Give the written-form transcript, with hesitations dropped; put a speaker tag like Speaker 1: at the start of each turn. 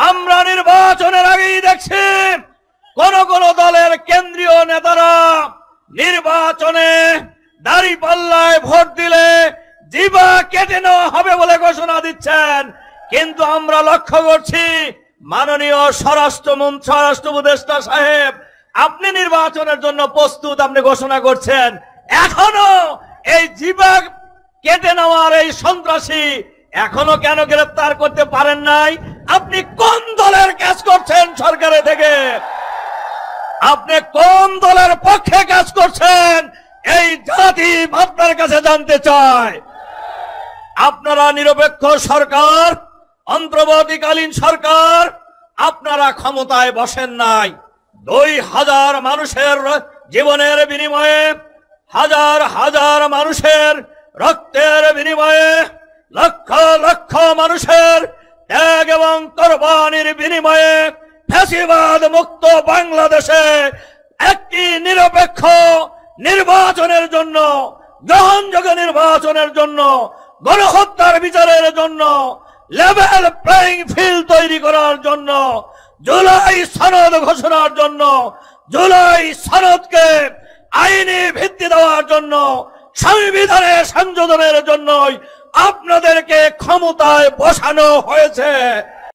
Speaker 1: আমরা নির্বাচনের আগেই দেখছি কোন কোন দলের কেন্দ্রীয় নেতারা নির্বাচনে দাঁড়িপাল্লায় ভোট দিলে জিবা কেটে নেওয়া হবে বলে ঘোষণা দিচ্ছেন, কিন্তু আমরা লক্ষ্য করছি মাননীয় স্বরাষ্ট্র উপদেষ্টা সাহেব আপনি নির্বাচনের জন্য প্রস্তুত, আপনি ঘোষণা করছেন, এখনো এই জিবা কেটে নেওয়ার এই সন্ত্রাসী এখনো কেন গ্রেফতার করতে পারেন নাই? আপনি কোন দলের কাজ করছেন সরকারে থেকে? আপনি কোন দলের পক্ষে কাজ করছেন? এই জাতি আপনার কাছে জানতে চায়। আপনারা নিরপেক্ষ সরকার, অন্তর্বর্তীকালীন সরকার, আপনারা ক্ষমতায় বসেন নাই। 2000 মানুষের জীবনের বিনিময়ে, হাজার হাজার মানুষের রক্তের বিনিময়ে, লক্ষ লক্ষ মানুষের ত্যাগ এবং কোরবানির বিনিময়ে ফ্যাসিবাদ মুক্ত বাংলাদেশে একটি নিরপেক্ষ নির্বাচনের জন্য, গ্রহণযোগ্য নির্বাচনের জন্য, গণহত্যার বিচারের জন্য, লেভেল প্লেইং ফিল্ড তৈরি করার জন্য, জুলাই সনদ ঘোষণার জন্য, জুলাই সনদকে আইনি ভিত্তি দেওয়ার জন্য, সংবিধানে সংযোজনের জন্যই আপনাদেরকে ক্ষমতায় বসানো হয়েছে।